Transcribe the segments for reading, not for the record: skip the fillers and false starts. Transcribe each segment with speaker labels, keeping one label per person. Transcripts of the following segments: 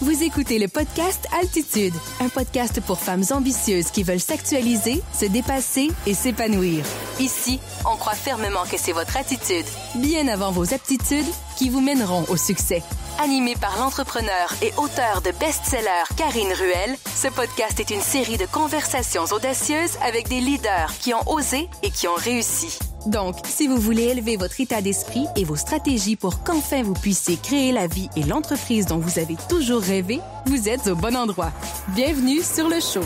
Speaker 1: Vous écoutez le podcast Altitude, un podcast pour femmes ambitieuses qui veulent s'actualiser, se dépasser et s'épanouir. Ici, on croit fermement que c'est votre attitude, bien avant vos aptitudes, qui vous mèneront au succès. Animé par l'entrepreneur et auteur de best-sellers Karine Ruel, ce podcast est une série de conversations audacieuses avec des leaders qui ont osé et qui ont réussi. Donc, si vous voulez élever votre état d'esprit et vos stratégies pour qu'enfin vous puissiez créer la vie et l'entreprise dont vous avez toujours rêvé, vous êtes au bon endroit. Bienvenue sur le show.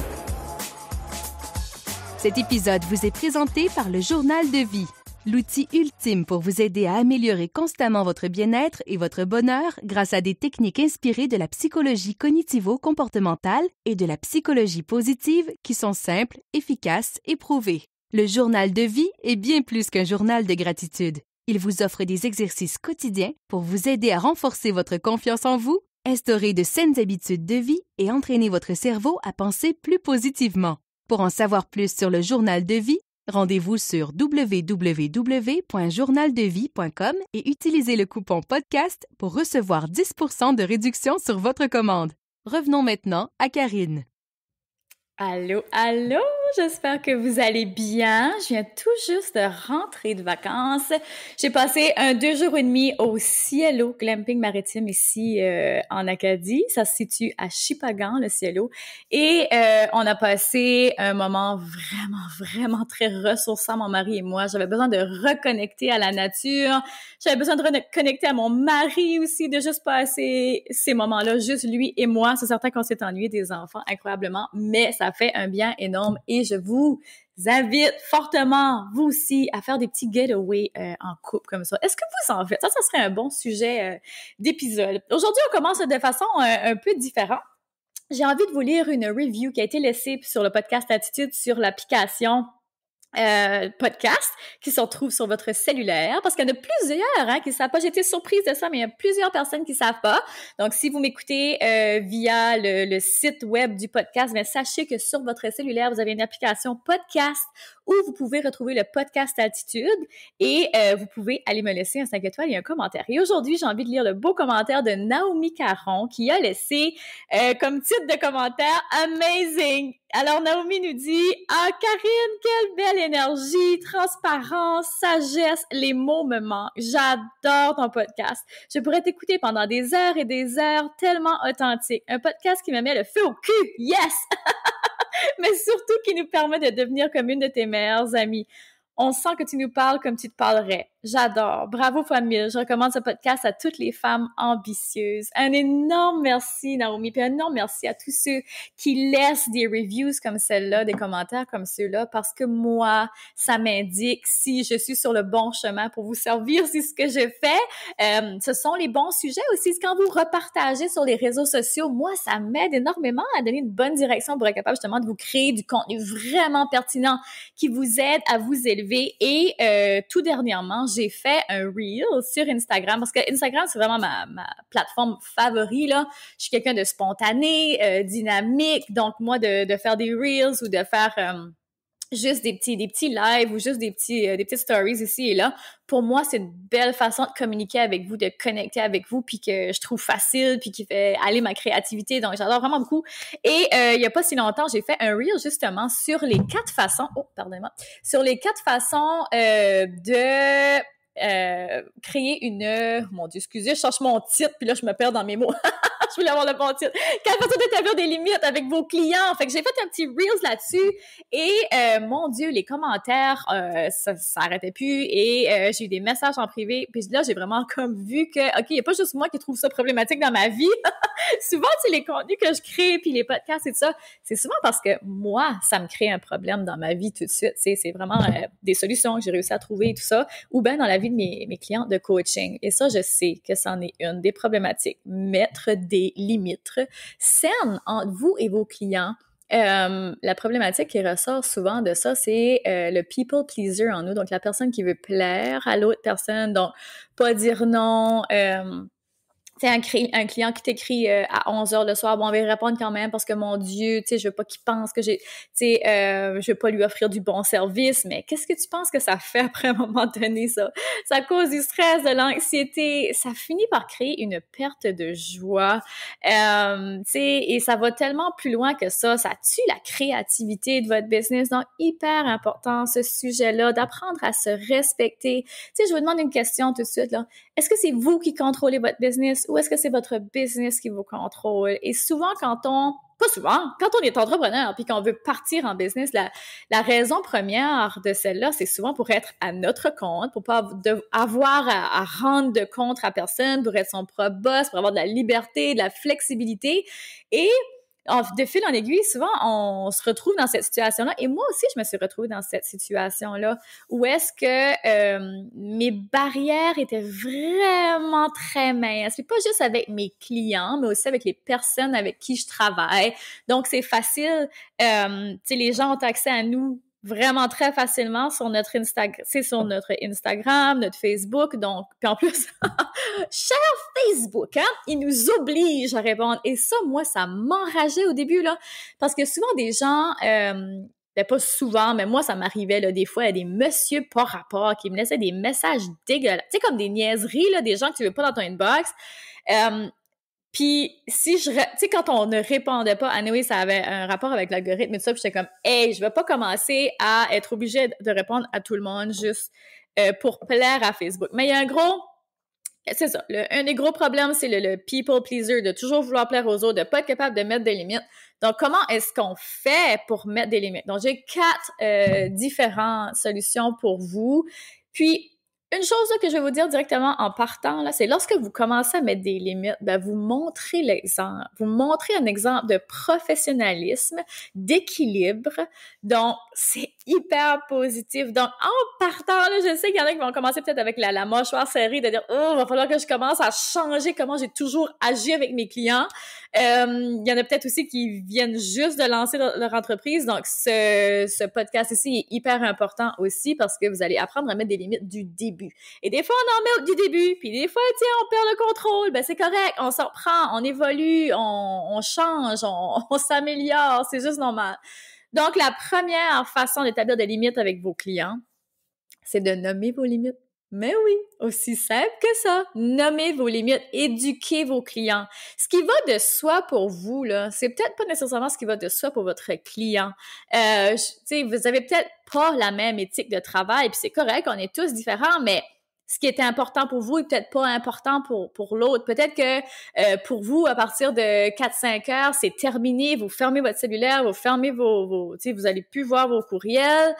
Speaker 1: Cet épisode vous est présenté par le Journal de vie, l'outil ultime pour vous aider à améliorer constamment votre bien-être et votre bonheur grâce à des techniques inspirées de la psychologie cognitivo-comportementale et de la psychologie positive qui sont simples, efficaces et prouvées. Le Journal de vie est bien plus qu'un journal de gratitude. Il vous offre des exercices quotidiens pour vous aider à renforcer votre confiance en vous, instaurer de saines habitudes de vie et entraîner votre cerveau à penser plus positivement. Pour en savoir plus sur le Journal de vie, rendez-vous sur www.journaldevie.com et utilisez le coupon podcast pour recevoir 10% de réduction sur votre commande. Revenons maintenant à Karine.
Speaker 2: Allô, allô! J'espère que vous allez bien. Je viens tout juste de rentrer de vacances. J'ai passé 2 jours et demi au Cielo Glamping Maritime ici en Acadie. Ça se situe à Shippagan, le Cielo. Et on a passé un moment vraiment très ressourçant, mon mari et moi. J'avais besoin de reconnecter à la nature. J'avais besoin de reconnecter à mon mari aussi, de juste passer ces moments-là, juste lui et moi. C'est certain qu'on s'est ennuyé des enfants incroyablement, mais ça fait un bien énorme et je vous invite fortement, vous aussi, à faire des petits getaways en couple comme ça. Est-ce que vous en faites? Ça serait un bon sujet d'épisode. Aujourd'hui, on commence de façon un peu différente. J'ai envie de vous lire une review qui a été laissée sur le podcast Attitude sur l'application podcast qui se retrouve sur votre cellulaire parce qu'il y en a plusieurs qui ne savent pas. J'ai été surprise de ça, mais il y a plusieurs personnes qui ne savent pas. Donc, si vous m'écoutez via le site web du podcast, bien, sachez que sur votre cellulaire, vous avez une application podcast où vous pouvez retrouver le podcast Attitude et vous pouvez aller me laisser un 5 étoiles et un commentaire. Et aujourd'hui, j'ai envie de lire le beau commentaire de Naomi Caron qui a laissé comme titre de commentaire « Amazing ». Alors, Naomi nous dit « Ah, Karine, quelle belle énergie, transparence, sagesse, les mots me manquent. J'adore ton podcast. Je pourrais t'écouter pendant des heures et des heures, tellement authentique. Un podcast qui me met le feu au cul. Yes! Mais surtout qui nous permet de devenir comme une de tes meilleures amies. On sent que tu nous parles comme tu te parlerais. J'adore. Bravo, femme mille. Je recommande ce podcast à toutes les femmes ambitieuses. Un énorme merci, Naomi. Puis un énorme merci à tous ceux qui laissent des reviews comme celle-là, des commentaires comme ceux-là, parce que moi, ça m'indique si je suis sur le bon chemin pour vous servir, si ce que je fais. Ce sont les bons sujets aussi. Quand vous repartagez sur les réseaux sociaux, moi, ça m'aide énormément à donner une bonne direction pour être capable justement de vous créer du contenu vraiment pertinent qui vous aide à vous élever. Et tout dernièrement, j'ai fait un reel sur Instagram parce que Instagram, c'est vraiment ma plateforme favorite, là. Je suis quelqu'un de spontané, dynamique. Donc, moi, de faire des reels ou de faire juste des petits lives ou juste des petites stories ici et là, pour moi, c'est une belle façon de communiquer avec vous, de connecter avec vous, puis que je trouve facile, puis qui fait aller ma créativité. Donc, j'adore vraiment beaucoup. Et il y a pas si longtemps, j'ai fait un reel justement sur les 4 façons, sur les 4 façons de créer une... mon Dieu, excusez, je cherche mon titre, puis là, je me perds dans mes mots. Je voulais avoir le bon titre. 4 façons d'établir des limites avec vos clients. Fait que j'ai fait un petit Reels là-dessus et mon Dieu, les commentaires, ça arrêtait plus et j'ai eu des messages en privé. Puis là, j'ai vraiment comme vu que, OK, il n'y a pas juste moi qui trouve ça problématique dans ma vie. Souvent, c'est les contenus que je crée puis les podcasts et tout ça, c'est souvent parce que moi, ça me crée un problème dans ma vie tout de suite. C'est vraiment des solutions que j'ai réussi à trouver et tout ça, ou bien dans la vie de mes clients de coaching. Et ça, je sais que c'en est une des problématiques. Mettre des limites saines entre vous et vos clients. La problématique qui ressort souvent de ça, c'est le people pleaser en nous, donc la personne qui veut plaire à l'autre personne, donc pas dire non, tu sais, un client qui t'écrit à 11h le soir, bon, on va y répondre quand même parce que, mon Dieu, tu sais, je veux pas qu'il pense que tu sais, je veux pas lui offrir du bon service, mais qu'est-ce que tu penses que ça fait après un moment donné, ça? Ça cause du stress, de l'anxiété, ça finit par créer une perte de joie, tu sais, et ça va tellement plus loin que ça tue la créativité de votre business, donc hyper important, ce sujet-là, d'apprendre à se respecter. Tu sais, je vous demande une question tout de suite, là. Est-ce que c'est vous qui contrôlez votre business ou est-ce que c'est votre business qui vous contrôle? Et souvent, quand on est entrepreneur puis qu'on veut partir en business, la raison première de celle-là, c'est souvent pour être à notre compte, pour pas avoir à rendre de compte à personne, pour être son propre boss, pour avoir de la liberté, de la flexibilité. Et de fil en aiguille, souvent, on se retrouve dans cette situation-là. Et moi aussi, je me suis retrouvée dans cette situation-là où est-ce que mes barrières étaient vraiment très minces. C'est pas juste avec mes clients, mais aussi avec les personnes avec qui je travaille. Donc, c'est facile. Tu sais, les gens ont accès à nous vraiment très facilement sur notre Instagram, notre Facebook. Donc, puis en plus, cher Facebook, il nous oblige à répondre. Et ça, moi, ça m'enrageait au début, là, parce que souvent, des gens, pas souvent, mais moi, ça m'arrivait, là, des fois, il y a des messieurs pas rapport qui me laissaient des messages dégueulasses, tu sais, comme des niaiseries, là, des gens que tu veux pas dans ton inbox. Puis, tu sais, quand on ne répondait pas, anyway, ça avait un rapport avec l'algorithme et tout ça, puis j'étais comme, hey, je vais pas commencer à être obligée de répondre à tout le monde juste pour plaire à Facebook. Mais il y a c'est ça, un des gros problèmes, c'est le people pleaser, de toujours vouloir plaire aux autres, de pas être capable de mettre des limites. Donc, comment est-ce qu'on fait pour mettre des limites? Donc, j'ai 4 différentes solutions pour vous. Puis, une chose là, que je vais vous dire directement en partant, là, c'est lorsque vous commencez à mettre des limites, ben, vous montrez l'exemple. Vous montrez un exemple de professionnalisme, d'équilibre. Donc, c'est hyper positif. Donc, en partant, là, je sais qu'il y en a qui vont commencer peut-être avec la mâchoire serrée, de dire « Oh, il va falloir que je commence à changer comment j'ai toujours agi avec mes clients. » Il y en a peut-être aussi qui viennent juste de lancer leur entreprise. Donc, ce podcast ici est hyper important aussi parce que vous allez apprendre à mettre des limites du début. Et des fois, on en met du début, puis des fois, tiens, on perd le contrôle. Ben, c'est correct, on s'en reprend, on évolue, on change, on s'améliore, c'est juste normal. Donc, la première façon d'établir des limites avec vos clients, c'est de nommer vos limites. Mais oui, aussi simple que ça. Nommez vos limites, éduquez vos clients. Ce qui va de soi pour vous, là, c'est peut-être pas nécessairement ce qui va de soi pour votre client. Tu sais, vous avez peut-être pas la même éthique de travail, puis c'est correct, on est tous différents, mais ce qui était important pour vous est peut-être pas important pour l'autre. Peut-être que pour vous, à partir de 4-5 heures, c'est terminé. Vous fermez votre cellulaire, vous fermez tu sais, vous allez plus voir vos courriels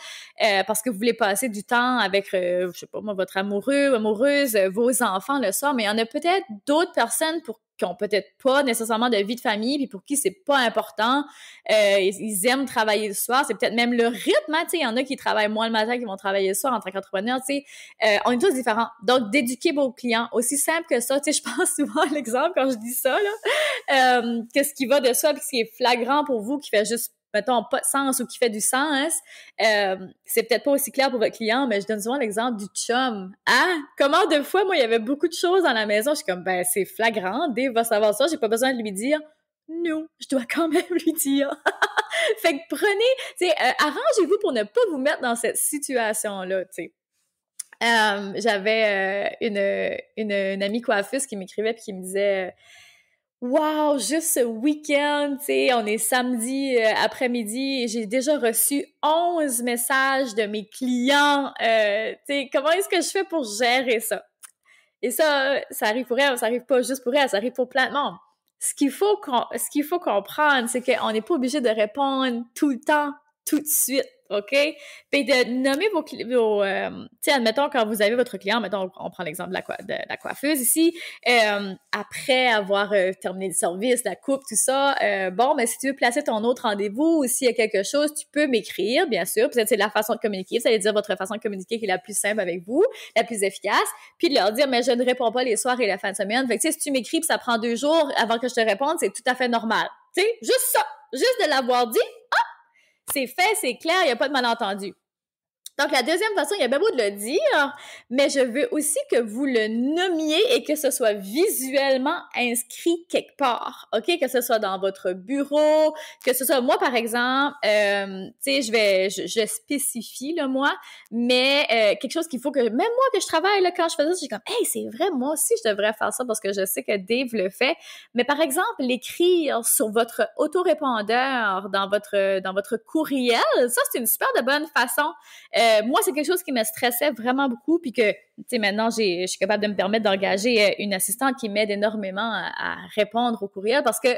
Speaker 2: parce que vous voulez passer du temps avec, je sais pas moi, votre amoureux, amoureuse, vos enfants le soir. Mais il y en a peut-être d'autres personnes qui ont peut-être pas nécessairement de vie de famille, puis pour qui c'est pas important. Ils aiment travailler le soir. C'est peut-être même le rythme, hein, tu sais. Il y en a qui travaillent moins le matin, qui vont travailler le soir en tant qu'entrepreneur, tu sais. On est tous différents. Donc, d'éduquer vos clients, aussi simple que ça. Tu sais, je pense souvent à l'exemple quand je dis ça, là. Qu'est-ce qui va de soi, puis ce qui est flagrant pour vous, qui fait juste mettons, pas de sens ou qui fait du sens, c'est peut-être pas aussi clair pour votre client, mais je donne souvent l'exemple du chum. Hein? Comment de fois, moi, il y avait beaucoup de choses dans la maison, je suis comme, ben, c'est flagrant, Dave va savoir ça, j'ai pas besoin de lui dire. Non, je dois quand même lui dire. Fait que prenez, arrangez-vous pour ne pas vous mettre dans cette situation-là, tu sais. J'avais une amie coiffeuse qui m'écrivait puis qui me disait wow, juste ce week-end, tu sais, on est samedi après-midi et j'ai déjà reçu 11 messages de mes clients. Tu sais, comment est-ce que je fais pour gérer ça? Et ça arrive pour elle, ça arrive pas juste pour elle, ça arrive pour plein de monde. Ce qu'il faut comprendre, c'est qu'on n'est pas obligé de répondre tout le temps, tout de suite. OK? Puis de nommer vos tu sais, admettons, quand vous avez votre client, mettons, on prend l'exemple de la coiffeuse ici, après avoir terminé le service, la coupe, tout ça, bon, mais si tu veux placer ton autre rendez-vous ou s'il y a quelque chose, tu peux m'écrire, bien sûr. Peut-être c'est la façon de communiquer, ça veut dire votre façon de communiquer qui est la plus simple avec vous, la plus efficace, puis de leur dire, mais je ne réponds pas les soirs et la fin de semaine. Fait que, tu sais, si tu m'écris puis ça prend 2 jours avant que je te réponde, c'est tout à fait normal. Tu sais, juste ça, juste de l'avoir dit, c'est fait, c'est clair, il n'y a pas de malentendu. Donc, la deuxième façon, il y a bien beau de le dire, mais je veux aussi que vous le nommiez et que ce soit visuellement inscrit quelque part, OK? Que ce soit dans votre bureau, que ce soit, moi, par exemple, tu sais, je spécifie, là, moi, mais quelque chose qu'il faut que, même moi, que je travaille, là, quand je fais ça, je suis comme, hey, c'est vrai, moi aussi, je devrais faire ça parce que je sais que Dave le fait. Mais par exemple, l'écrire sur votre autorépondeur, dans votre courriel, ça, c'est une super de bonne façon. Moi, c'est quelque chose qui me stressait vraiment beaucoup, puis que, tu sais, maintenant, je suis capable de me permettre d'engager une assistante qui m'aide énormément à répondre aux courriels parce que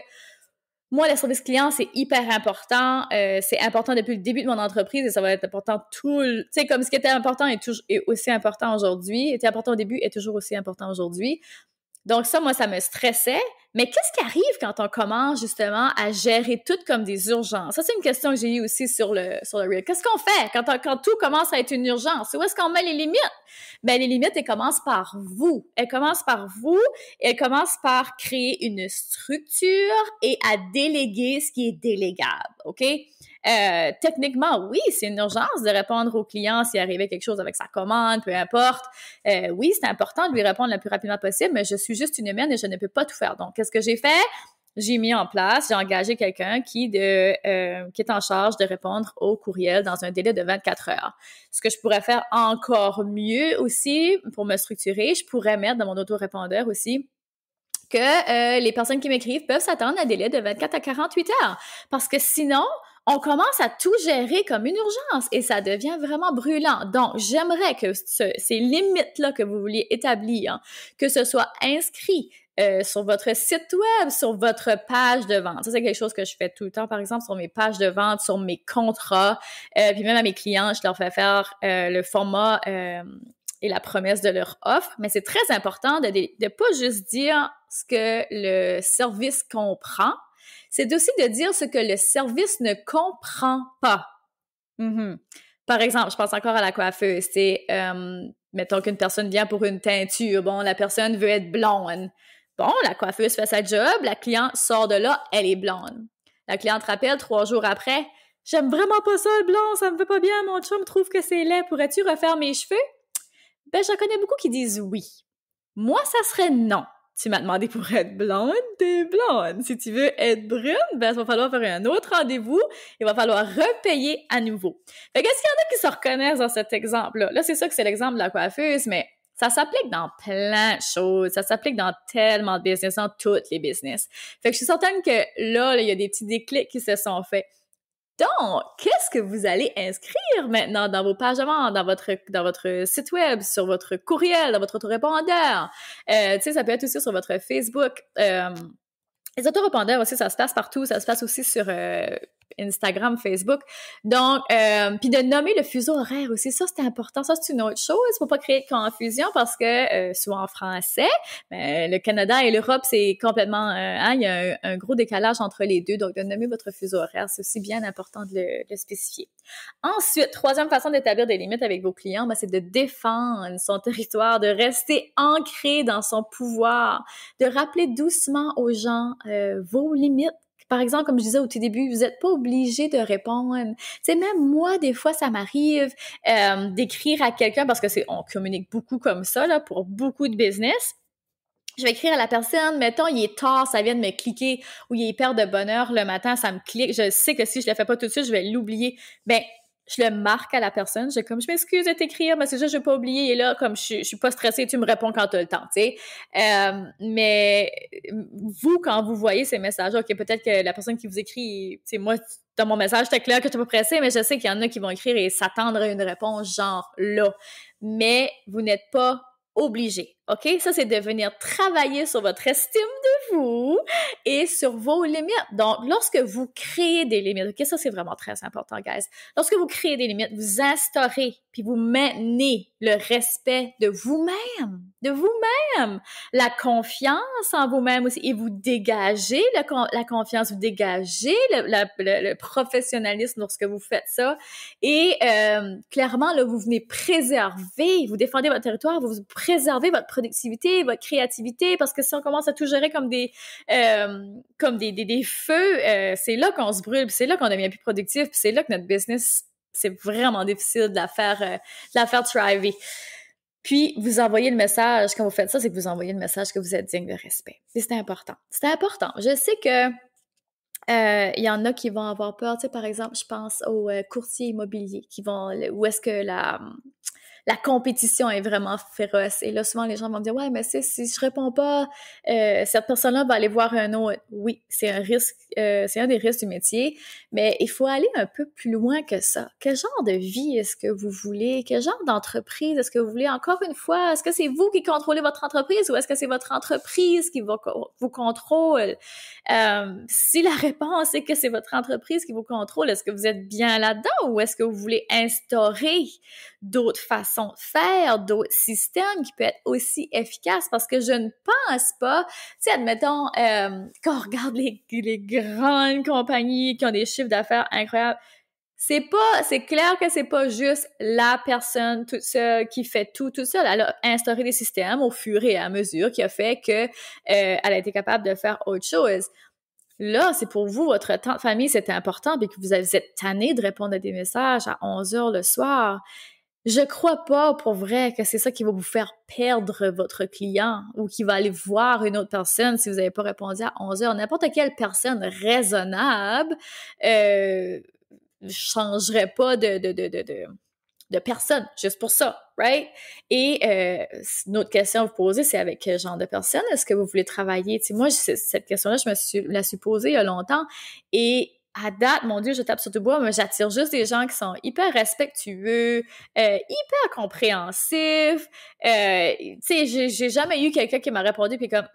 Speaker 2: moi, le service client, c'est hyper important. C'est important depuis le début de mon entreprise et ça va être important tu sais, comme ce qui était important est aussi important aujourd'hui, était important au début est toujours aussi important aujourd'hui. Donc ça, moi, ça me stressait. Mais qu'est-ce qui arrive quand on commence justement à gérer tout comme des urgences? Ça, c'est une question que j'ai eue aussi sur le Reel. Qu'est-ce qu'on fait quand tout commence à être une urgence? Où est-ce qu'on met les limites? Ben, les limites, elles commencent par vous. Elles commencent par vous. Elles commencent par créer une structure et à déléguer ce qui est délégable, OK? Techniquement, oui, c'est une urgence de répondre au client s'il arrivait quelque chose avec sa commande, peu importe. Oui, c'est important de lui répondre le plus rapidement possible, mais je suis juste une humaine et je ne peux pas tout faire. Donc, qu'est-ce que j'ai fait? J'ai mis en place, j'ai engagé quelqu'un qui est en charge de répondre aux courriels dans un délai de 24 heures. Ce que je pourrais faire encore mieux aussi pour me structurer, je pourrais mettre dans mon autorépondeur aussi que les personnes qui m'écrivent peuvent s'attendre à un délai de 24 à 48 heures. Parce que sinon, on commence à tout gérer comme une urgence et ça devient vraiment brûlant. Donc, j'aimerais que ces limites-là que vous vouliez établir, que ce soit inscrit sur votre site web, sur votre page de vente. Ça, c'est quelque chose que je fais tout le temps, par exemple, sur mes pages de vente, sur mes contrats. Puis même à mes clients, je leur fais faire le format et la promesse de leur offre. Mais c'est très important de pas juste dire ce que le service comprend, c'est aussi de dire ce que le service ne comprend pas. Par exemple, je pense encore à la coiffeuse. C'est, mettons qu'une personne vient pour une teinture. Bon, la personne veut être blonde. Bon, la coiffeuse fait sa job, la cliente sort de là, elle est blonde. La cliente rappelle 3 jours après, « J'aime vraiment pas ça, le blond, ça me fait pas bien, mon chum trouve que c'est laid, pourrais-tu refaire mes cheveux? » Ben, j'en connais beaucoup qui disent oui. Moi, ça serait non. Tu m'as demandé pour être blonde, t'es blonde. Si tu veux être brune, ben, il va falloir faire un autre rendez-vous. Il va falloir repayer à nouveau. Fait qu'est-ce qu'il y en a qui se reconnaissent dans cet exemple-là? Là, c'est ça que c'est l'exemple de la coiffeuse, mais ça s'applique dans plein de choses. Ça s'applique dans tellement de business, dans toutes les business. Fait que je suis certaine que là, il y a des petits déclics qui se sont faits. Donc, qu'est-ce que vous allez inscrire maintenant dans vos pages de vente, dans votre site web, sur votre courriel, dans votre autorépondeur? Tu sais, ça peut être aussi sur votre Facebook. Les autorépondeurs aussi, ça se passe partout. Ça se passe aussi sur Instagram, Facebook. Donc, puis de nommer le fuseau horaire aussi, ça, c'est important. Ça, c'est une autre chose. Faut pas créer de confusion parce que, souvent en français, le Canada et l'Europe, c'est complètement... il y a un gros décalage entre les deux. Donc, de nommer votre fuseau horaire, c'est aussi bien important de le spécifier. Ensuite, troisième façon d'établir des limites avec vos clients, ben, c'est de défendre son territoire, de rester ancré dans son pouvoir, de rappeler doucement aux gens vos limites. Par exemple, comme je disais au tout début, vous n'êtes pas obligé de répondre. C'est même moi, des fois, ça m'arrive d'écrire à quelqu'un parce que on communique beaucoup comme ça là pour beaucoup de business. Je vais écrire à la personne, mettons, il est tard, ça vient de me cliquer, ou il est hyper de bonne heure le matin, ça me clique. Je sais que si je le fais pas tout de suite, je vais l'oublier. Ben, je le marque à la personne. Je m'excuse de t'écrire, mais c'est juste, je vais pas oublier. Et là, comme je suis pas stressée, tu me réponds quand tu as le temps, tu sais. Mais vous, quand vous voyez ces messages, OK, peut-être que la personne qui vous écrit, tu sais, moi, dans mon message, c'était clair que tu n'es pas pressé, mais je sais qu'il y en a qui vont écrire et s'attendre à une réponse genre là. Mais vous n'êtes pas obligé, OK? Ça, c'est de venir travailler sur votre estime de vous et sur vos limites. Donc, lorsque vous créez des limites, OK, ça, c'est vraiment très important, guys. Lorsque vous créez des limites, vous instaurez puis vous maintenez le respect de vous-même, la confiance en vous-même aussi, et vous dégagez la confiance, vous dégagez le professionnalisme lorsque vous faites ça, et clairement, là, vous venez préserver, vous défendez votre territoire, vous préservez votre productivité, votre créativité, parce que si on commence à tout gérer comme des feux, c'est là qu'on se brûle, puis c'est là qu'on devient plus productif, puis c'est là que notre business c'est vraiment difficile de la faire thriver. Puis, vous envoyez le message, quand vous faites ça, c'est que vous envoyez le message que vous êtes digne de respect. Et c'est important. C'est important. Je sais que il y en a qui vont avoir peur. Tu sais, par exemple, je pense aux courtiers immobiliers où est-ce que la compétition est vraiment féroce. Et là, souvent, les gens vont me dire « Ouais, mais si je réponds pas, cette personne-là va aller voir un autre. » Oui, c'est un risque, c'est un des risques du métier, mais il faut aller un peu plus loin que ça. Quel genre de vie est-ce que vous voulez? Quel genre d'entreprise est-ce que vous voulez? Encore une fois, est-ce que c'est vous qui contrôlez votre entreprise ou est-ce que c'est votre entreprise qui vous contrôle? Si la réponse est que c'est votre entreprise qui vous contrôle, est-ce que vous êtes bien là-dedans ou est-ce que vous voulez instaurer d'autres façons de faire, d'autres systèmes qui peuvent être aussi efficaces? Parce que je ne pense pas, tu sais, admettons, quand on regarde les grandes compagnies qui ont des chiffres d'affaires incroyables, c'est clair que c'est pas juste la personne toute seule qui fait tout seule. Elle a instauré des systèmes au fur et à mesure qui a fait que elle a été capable de faire autre chose. Là, c'est pour vous, votre temps de famille, c'est important, puis que vous êtes tanné de répondre à des messages à 11h le soir. Je crois pas pour vrai que c'est ça qui va vous faire perdre votre client ou qui va aller voir une autre personne si vous n'avez pas répondu à 11h. N'importe quelle personne raisonnable changerait pas de personne juste pour ça, right? Et une autre question à vous poser, c'est avec quel genre de personne est-ce que vous voulez travailler? Tu sais, moi, cette question-là, je me la suis posée il y a longtemps et à date, mon Dieu, je tape sur tout bois, mais j'attire juste des gens qui sont hyper respectueux, hyper compréhensifs. Tu sais, j'ai jamais eu quelqu'un qui m'a répondu puis comme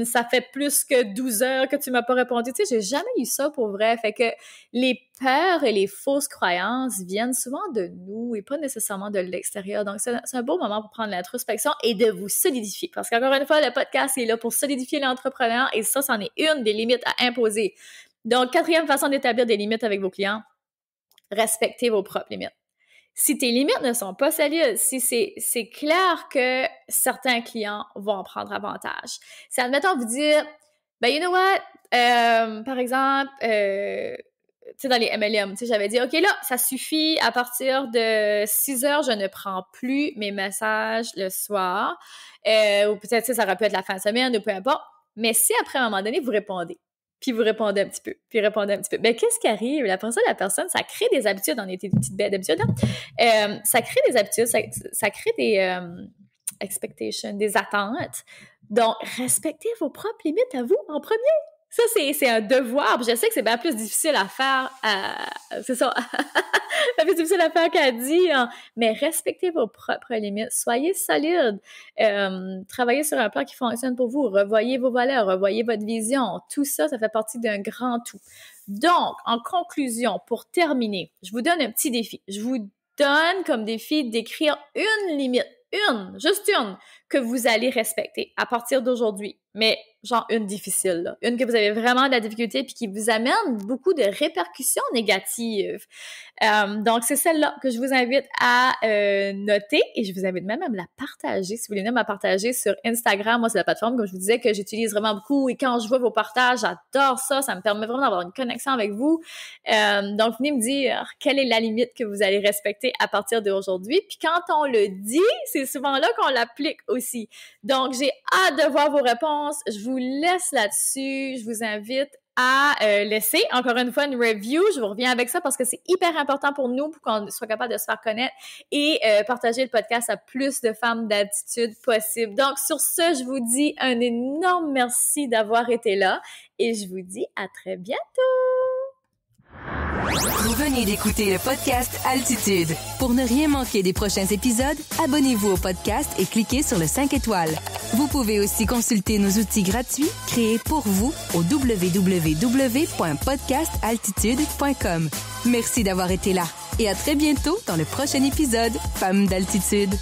Speaker 2: ça fait plus que 12 heures que tu m'as pas répondu. Tu sais, j'ai jamais eu ça pour vrai. Fait que les peurs et les fausses croyances viennent souvent de nous et pas nécessairement de l'extérieur. Donc, c'est un beau moment pour prendre l'introspection et de vous solidifier. Parce qu'encore une fois, le podcast est là pour solidifier l'entrepreneur et ça, c'en est une des limites à imposer. Donc, 4e façon d'établir des limites avec vos clients, respectez vos propres limites. Si tes limites ne sont pas solides, si c'est clair que certains clients vont en prendre avantage. Si, admettons, vous dire, ben, you know what, par exemple, tu sais, dans les MLM, tu sais, j'avais dit, OK, là, ça suffit, à partir de 6h, je ne prends plus mes messages le soir, ou peut-être, ça aurait pu être la fin de semaine, ou peu importe, mais si après, à un moment donné, vous répondez, puis vous répondez un petit peu, puis répondez un petit peu. Ben, qu'est-ce qui arrive? La personne, ça crée des habitudes. On était des petites bêtes d'habitude, hein? Ça crée des habitudes, ça crée des expectations, des attentes. Donc, respectez vos propres limites à vous en premier. Ça, c'est un devoir. Puis je sais que c'est bien plus difficile à faire. C'est ça. C'est plus difficile à faire qu'à dire. Mais respectez vos propres limites. Soyez solide. Travaillez sur un plan qui fonctionne pour vous. Revoyez vos valeurs. Revoyez votre vision. Tout ça, ça fait partie d'un grand tout. Donc, en conclusion, pour terminer, je vous donne un petit défi. Je vous donne comme défi d'écrire une limite. Juste une, que vous allez respecter à partir d'aujourd'hui. Mais genre une difficile, là. Une que vous avez vraiment de la difficulté puis qui vous amène beaucoup de répercussions négatives. Donc, c'est celle-là que je vous invite à noter et je vous invite même à me la partager. Si vous voulez même la partager sur Instagram, moi, c'est la plateforme, comme je vous disais, que j'utilise vraiment beaucoup et quand je vois vos partages, j'adore ça. Ça me permet vraiment d'avoir une connexion avec vous. Donc, venez me dire quelle est la limite que vous allez respecter à partir d'aujourd'hui. Puis quand on le dit, c'est souvent là qu'on l'applique aussi. Donc, j'ai hâte de voir vos réponses. Je vous laisse là-dessus. Je vous invite à laisser, encore une fois, une review. Je vous reviens avec ça parce que c'est hyper important pour nous, pour qu'on soit capable de se faire connaître et partager le podcast à plus de femmes d'altitude possible. Donc, sur ce, je vous dis un énorme merci d'avoir été là et je vous dis à très bientôt!
Speaker 1: Vous venez d'écouter le podcast Altitude. Pour ne rien manquer des prochains épisodes, abonnez-vous au podcast et cliquez sur le 5 étoiles. Vous pouvez aussi consulter nos outils gratuits créés pour vous au www.podcastaltitude.com. Merci d'avoir été là et à très bientôt dans le prochain épisode Femmes d'Altitude.